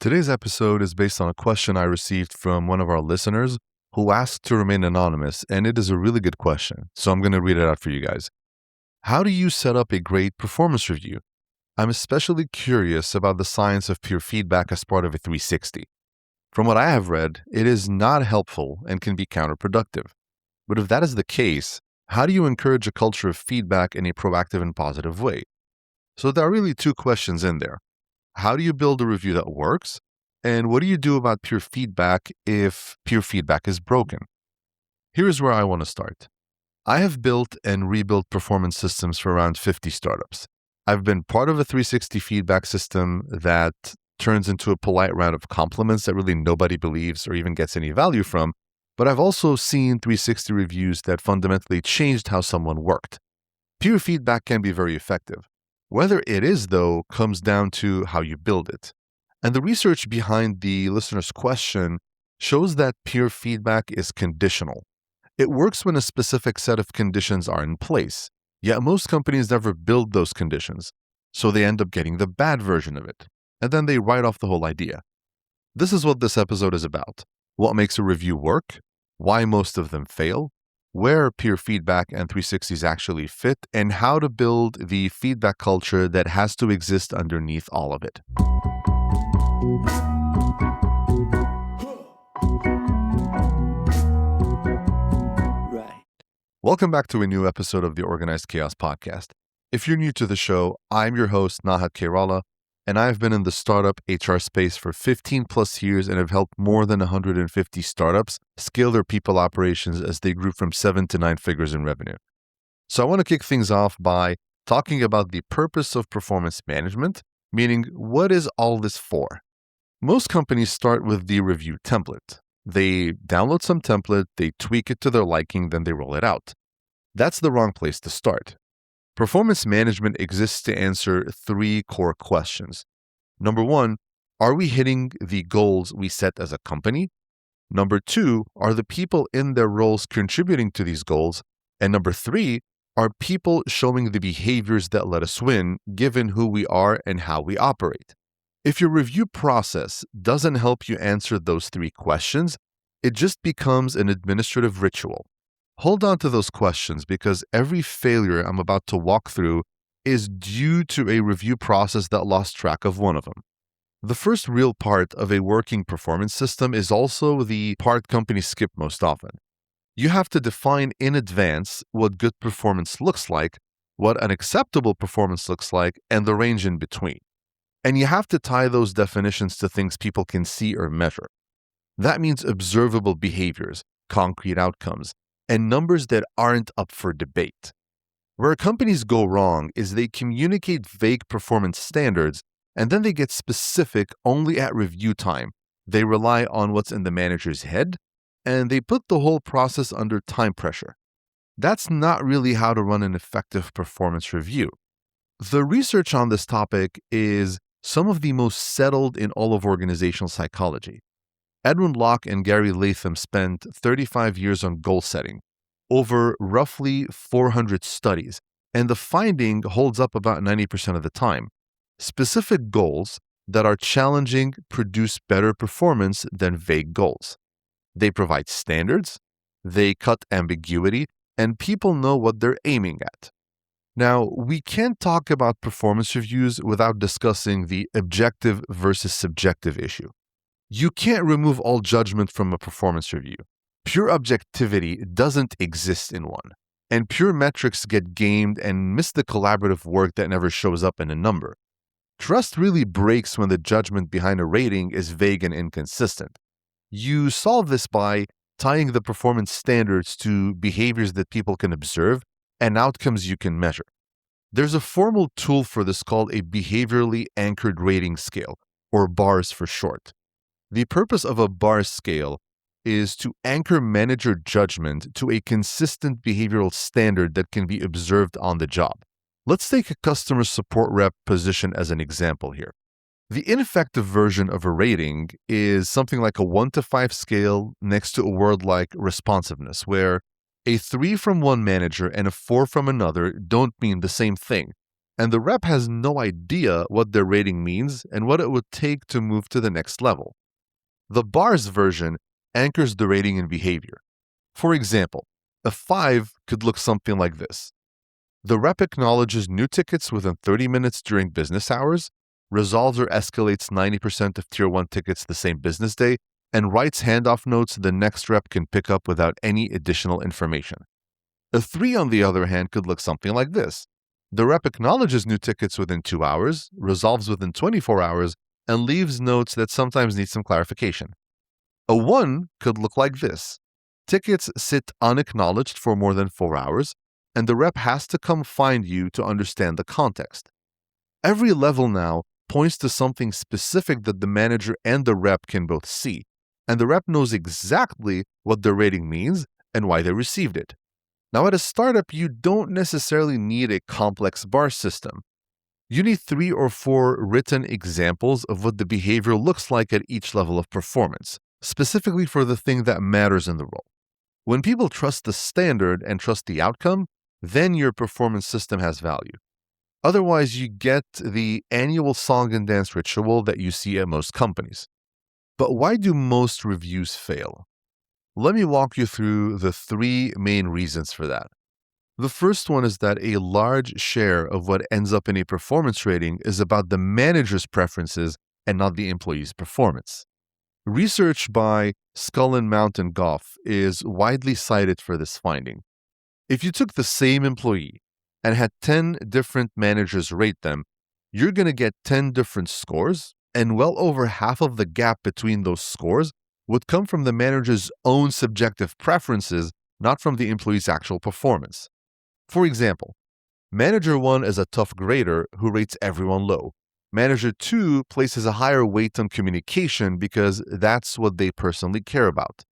Today's episode is based on a question I received from one of our listeners who asked to remain anonymous, and it is a really good question, so I'm going to read it out for you guys. How do you set up a great performance review? I'm especially curious about the science of peer feedback as part of a 360. From what I have read, it is not helpful and can be counterproductive. But if that is the case, how do you encourage a culture of feedback in a proactive and positive way? So there are really two questions in there. How do you build a review that works? And what do you do about peer feedback if peer feedback is broken? Here's where I want to start. I have built and rebuilt performance systems for around 50 startups. I've been part of a 360 feedback system that turns into a polite round of compliments that really nobody believes or even gets any value from, but I've also seen 360 reviews that fundamentally changed how someone worked. Peer feedback can be very effective. Whether it is, though, comes down to how you build it. And the research behind the listener's question shows that peer feedback is conditional. It works when a specific set of conditions are in place, yet most companies never build those conditions, so they end up getting the bad version of it, and then they write off the whole idea. This is what this episode is about: what makes a review work, why most of them fail, where peer feedback and 360s actually fit, and how to build the feedback culture that has to exist underneath all of it. Welcome back to a new episode of the Organized Chaos Podcast. If you're new to the show, I'm your host, Nahat Kairala, and I've been in the startup HR space for 15 plus years and have helped more than 150 startups scale their people operations as they grew from 7 to 9 figures in revenue. So I want to kick things off by talking about the purpose of performance management, meaning what is all this for? Most companies start with the review template. They download some template, they tweak it to their liking, then they roll it out. That's the wrong place to start. Performance management exists to answer three core questions. Number one, are we hitting the goals we set as a company? Number two, are the people in their roles contributing to these goals? And number three, are people showing the behaviors that let us win, given who we are and how we operate? If your review process doesn't help you answer those three questions, it just becomes an administrative ritual. Hold on to those questions because every failure I'm about to walk through is due to a review process that lost track of one of them. The first real part of a working performance system is also the part companies skip most often. You have to define in advance what good performance looks like, what an acceptable performance looks like, and the range in between. And you have to tie those definitions to things people can see or measure. That means observable behaviors, concrete outcomes, and numbers that aren't up for debate. Where companies go wrong is they communicate vague performance standards and then they get specific only at review time. They rely on what's in the manager's head and they put the whole process under time pressure. That's not really how to run an effective performance review. The research on this topic is some of the most settled in all of organizational psychology. Edwin Locke and Gary Latham spent 35 years on goal setting, over roughly 400 studies, and the finding holds up about 90% of the time. Specific goals that are challenging produce better performance than vague goals. They provide standards, they cut ambiguity, and people know what they're aiming at. Now, we can't talk about performance reviews without discussing the objective versus subjective issue. You can't remove all judgment from a performance review. Pure objectivity doesn't exist in one, and pure metrics get gamed and miss the collaborative work that never shows up in a number. Trust really breaks when the judgment behind a rating is vague and inconsistent. You solve this by tying the performance standards to behaviors that people can observe and outcomes you can measure. There's a formal tool for this called a behaviorally anchored rating scale, or BARS for short. The purpose of a BARS scale is to anchor manager judgment to a consistent behavioral standard that can be observed on the job. Let's take a customer support rep position as an example here. The ineffective version of a rating is something like a 1 to 5 scale next to a word like responsiveness, where a 3 from one manager and a 4 from another don't mean the same thing. and the rep has no idea what their rating means and what it would take to move to the next level. The bars version anchors the rating in behavior. For example, a 5 could look something like this. The rep acknowledges new tickets within 30 minutes during business hours, resolves or escalates 90% of Tier 1 tickets the same business day, and writes handoff notes the next rep can pick up without any additional information. A 3, on the other hand, could look something like this. The rep acknowledges new tickets within 2 hours, resolves within 24 hours, and leaves notes that sometimes need some clarification. A 1 could look like this. Tickets sit unacknowledged for more than 4 hours, and the rep has to come find you to understand the context. Every level now points to something specific that the manager and the rep can both see, and the rep knows exactly what the rating means and why they received it. Now, at a startup, you don't necessarily need a complex bar system. You need 3 or 4 written examples of what the behavior looks like at each level of performance, specifically for the thing that matters in the role. When people trust the standard and trust the outcome, then your performance system has value. Otherwise, you get the annual song and dance ritual that you see at most companies. But why do most reviews fail? Let me walk you through the 3 main reasons for that. The first one is that a large share of what ends up in a performance rating is about the manager's preferences and not the employee's performance. Research by Skull and Mountain Goff is widely cited for this finding. If you took the same employee and had 10 different managers rate them, you're going to get 10 different scores, and well over half of the gap between those scores would come from the manager's own subjective preferences, not from the employee's actual performance. For example, Manager 1 is a tough grader who rates everyone low. Manager 2 places a higher weight on communication because that's what they personally care about.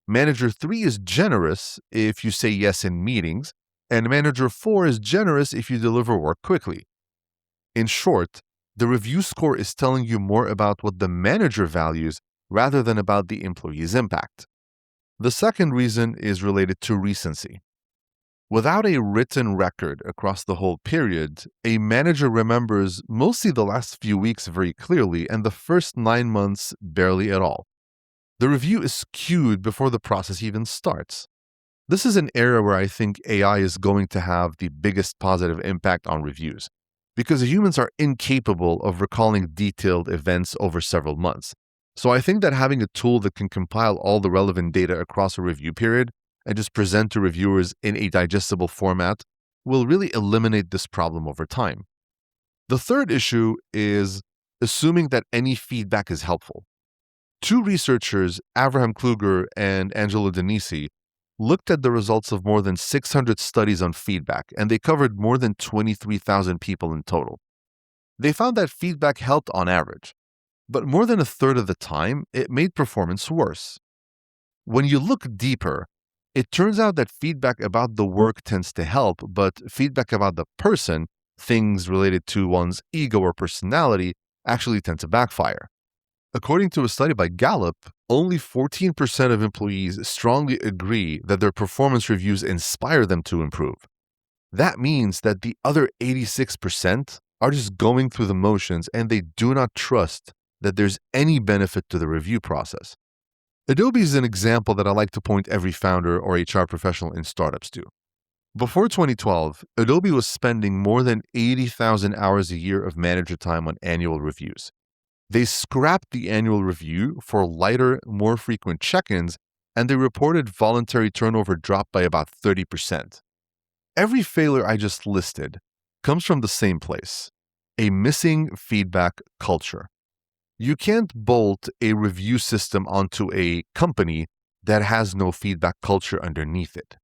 Manager 3 is generous if you say yes in meetings, and Manager 4 is generous if you deliver work quickly. In short, the review score is telling you more about what the manager values rather than about the employee's impact. The second reason is related to recency. Without a written record across the whole period, a manager remembers mostly the last few weeks very clearly and the first 9 months barely at all. The review is skewed before the process even starts. This is an area where I think AI is going to have the biggest positive impact on reviews, because humans are incapable of recalling detailed events over several months. So I think that having a tool that can compile all the relevant data across a review period and just present to reviewers in a digestible format will really eliminate this problem over time. The third issue is assuming that any feedback is helpful. 2 researchers, Avraham Kluger and Angelo Denisi, looked at the results of more than 600 studies on feedback, and they covered more than 23,000 people in total. They found that feedback helped on average, but more than a third of the time, it made performance worse. When you look deeper, it turns out that feedback about the work tends to help, but feedback about the person, things related to one's ego or personality, actually tend to backfire. According to a study by Gallup, only 14% of employees strongly agree that their performance reviews inspire them to improve. That means that the other 86% are just going through the motions and they do not trust that there's any benefit to the review process. Adobe is an example that I like to point every founder or HR professional in startups to. Before 2012, Adobe was spending more than 80,000 hours a year of manager time on annual reviews. They scrapped the annual review for lighter, more frequent check-ins, and they reported voluntary turnover dropped by about 30%. Every failure I just listed comes from the same place: a missing feedback culture. You can't bolt a review system onto a company that has no feedback culture underneath it.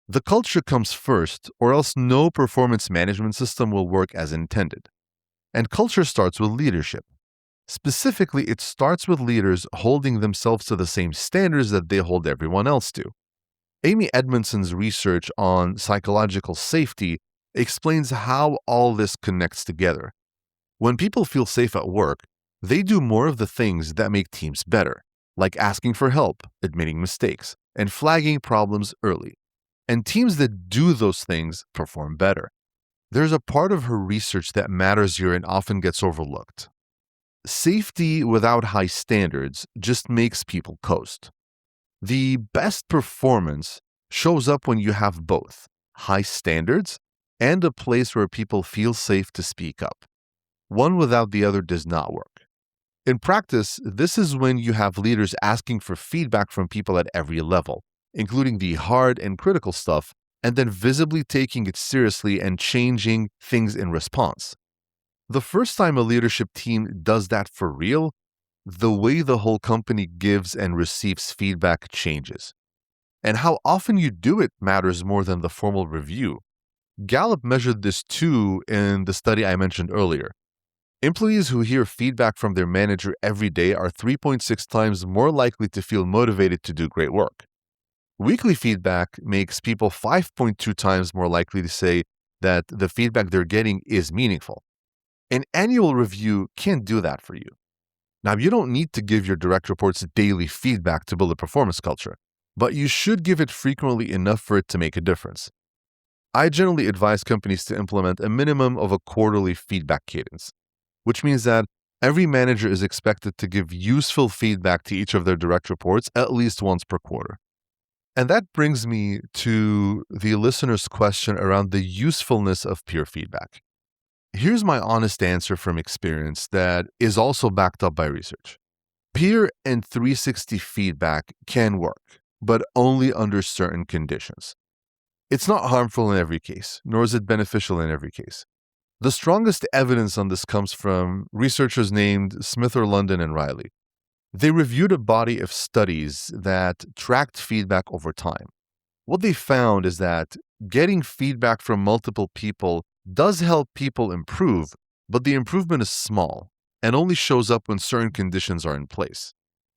The culture comes first, or else no performance management system will work as intended. And culture starts with leadership. Specifically, it starts with leaders holding themselves to the same standards that they hold everyone else to. Amy Edmondson's research on psychological safety explains how all this connects together. When people feel safe at work, they do more of the things that make teams better, like asking for help, admitting mistakes, and flagging problems early. And teams that do those things perform better. There's a part of her research that matters here and often gets overlooked. Safety without high standards just makes people coast. The best performance shows up when you have both high standards and a place where people feel safe to speak up. One without the other does not work. In practice, this is when you have leaders asking for feedback from people at every level, including the hard and critical stuff, and then visibly taking it seriously and changing things in response. The first time a leadership team does that for real, the way the whole company gives and receives feedback changes. And how often you do it matters more than the formal review. Gallup measured this too in the study I mentioned earlier. Employees who hear feedback from their manager every day are 3.6 times more likely to feel motivated to do great work. Weekly feedback makes people 5.2 times more likely to say that the feedback they're getting is meaningful. An annual review can't do that for you. Now, you don't need to give your direct reports daily feedback to build a performance culture, but you should give it frequently enough for it to make a difference. I generally advise companies to implement a minimum of a quarterly feedback cadence, which means that every manager is expected to give useful feedback to each of their direct reports at least once per quarter. And that brings me to the listener's question around the usefulness of peer feedback. Here's my honest answer from experience that is also backed up by research. Peer and 360 feedback can work, but only under certain conditions. It's not harmful in every case, nor is it beneficial in every case. The strongest evidence on this comes from researchers named Smither, London, and Riley. They reviewed a body of studies that tracked feedback over time. What they found is that getting feedback from multiple people does help people improve, but the improvement is small and only shows up when certain conditions are in place.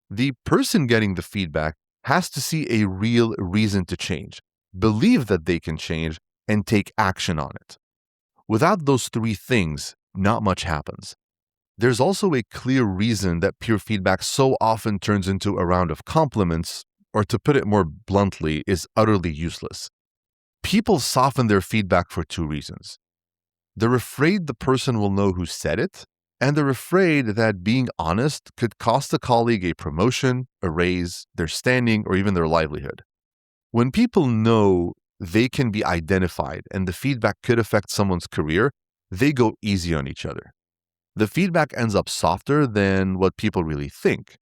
The person getting the feedback has to see a real reason to change, believe that they can change, and take action on it. Without those three things, not much happens. There's also a clear reason that peer feedback so often turns into a round of compliments, or to put it more bluntly, is utterly useless. People soften their feedback for two reasons. They're afraid the person will know who said it, and they're afraid that being honest could cost a colleague a promotion, a raise, their standing, or even their livelihood. When people know they can be identified and the feedback could affect someone's career, they go easy on each other. The feedback ends up softer than what people really think.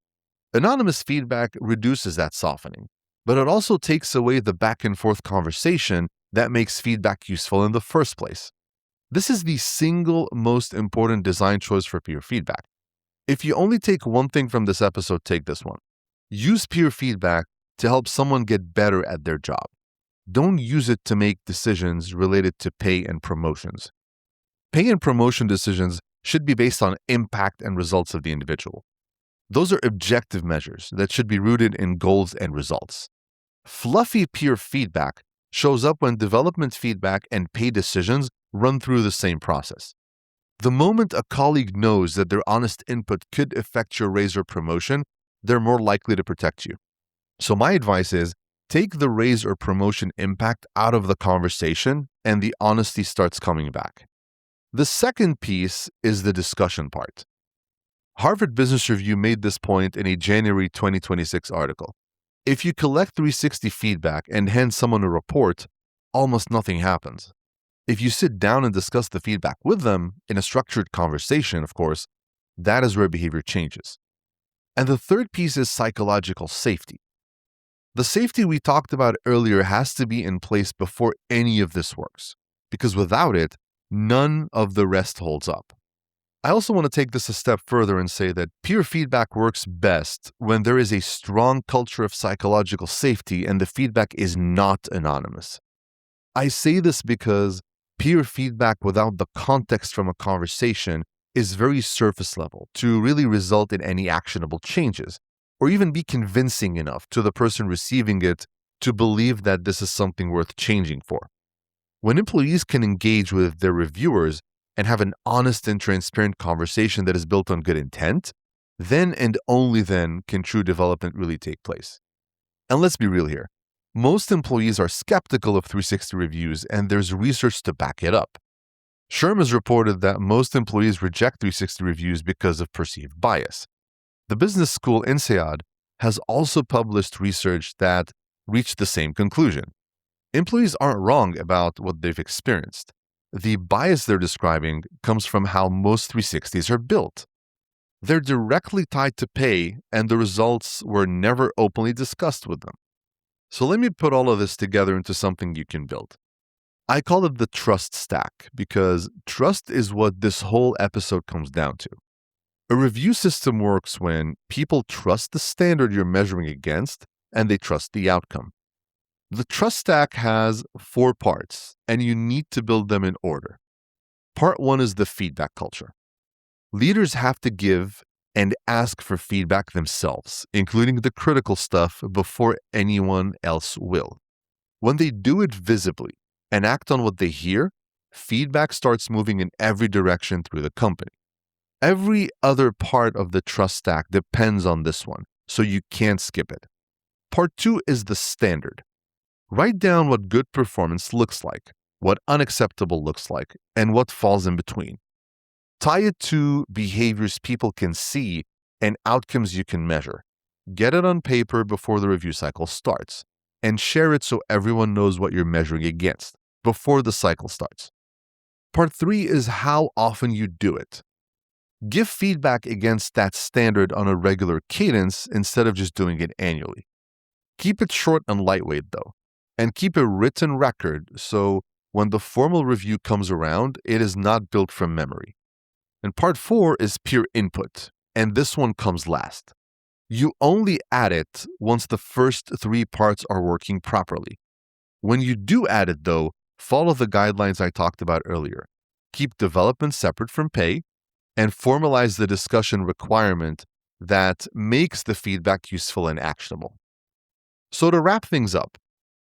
Anonymous feedback reduces that softening, but it also takes away the back and forth conversation that makes feedback useful in the first place. This is the single most important design choice for peer feedback. If you only take one thing from this episode, take this one. Use peer feedback to help someone get better at their job. Don't use it to make decisions related to pay and promotions. Pay and promotion decisions should be based on impact and results of the individual. Those are objective measures that should be rooted in goals and results. Fluffy peer feedback shows up when development feedback and pay decisions run through the same process. The moment a colleague knows that their honest input could affect your raise or promotion, they're more likely to protect you. So my advice is, take the raise or promotion impact out of the conversation and the honesty starts coming back. The second piece is the discussion part. Harvard Business Review made this point in a January 2026 article. If you collect 360 feedback and hand someone a report, almost nothing happens. If you sit down and discuss the feedback with them, in a structured conversation, of course, that is where behavior changes. And the third piece is psychological safety. The safety we talked about earlier has to be in place before any of this works, because without it, none of the rest holds up. I also want to take this a step further and say that peer feedback works best when there is a strong culture of psychological safety and the feedback is not anonymous. I say this because peer feedback without the context from a conversation is very surface level to really result in any actionable changes, or even be convincing enough to the person receiving it to believe that this is something worth changing for. When employees can engage with their reviewers and have an honest and transparent conversation that is built on good intent, then and only then can true development really take place. And let's be real here. Most employees are skeptical of 360 reviews, and there's research to back it up. SHRM has reported that most employees reject 360 reviews because of perceived bias. The business school INSEAD has also published research that reached the same conclusion. Employees aren't wrong about what they've experienced. The bias they're describing comes from how most 360s are built. They're directly tied to pay, and the results were never openly discussed with them. So let me put all of this together into something you can build. I call it the trust stack because trust is what this whole episode comes down to. A review system works when people trust the standard you're measuring against and they trust the outcome. The trust stack has 4 parts, and you need to build them in order. Part 1 is the feedback culture. Leaders have to give and ask for feedback themselves, including the critical stuff, before anyone else will. When they do it visibly and act on what they hear, feedback starts moving in every direction through the company. Every other part of the trust stack depends on this one, so you can't skip it. Part 2 is the standard. Write down what good performance looks like, what unacceptable looks like, and what falls in between. Tie it to behaviors people can see and outcomes you can measure. Get it on paper before the review cycle starts, and share it so everyone knows what you're measuring against before the cycle starts. Part 3 is how often you do it. Give feedback against that standard on a regular cadence instead of just doing it annually. Keep it short and lightweight though, and keep a written record so when the formal review comes around, it is not built from memory. And part 4 is peer input, and this one comes last. You only add it once the first 3 parts are working properly. When you do add it though, follow the guidelines I talked about earlier. Keep development separate from pay, and formalize the discussion requirement that makes the feedback useful and actionable. So to wrap things up,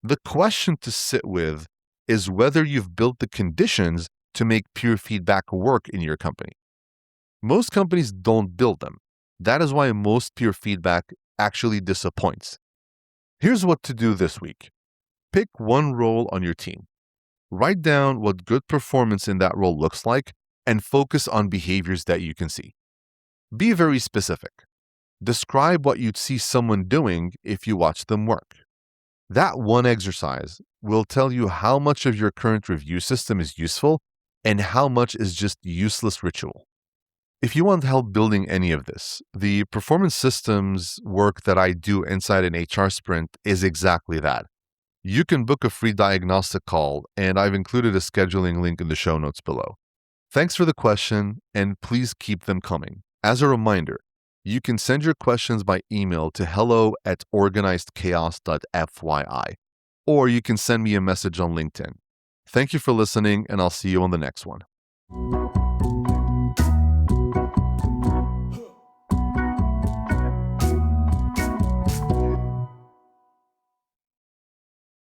the question to sit with is whether you've built the conditions to make peer feedback work in your company. Most companies don't build them. That is why most peer feedback actually disappoints. Here's what to do this week. Pick one role on your team. Write down what good performance in that role looks like and focus on behaviors that you can see. Be very specific. Describe what you'd see someone doing if you watch them work. That one exercise will tell you how much of your current review system is useful and how much is just useless ritual. If you want help building any of this, the performance systems work that I do inside an HR sprint is exactly that. You can book a free diagnostic call, and I've included a scheduling link in the show notes below. Thanks for the question, and please keep them coming. As a reminder, you can send your questions by email to hello@organizedchaos.fyi, or you can send me a message on LinkedIn. Thank you for listening, and I'll see you on the next one.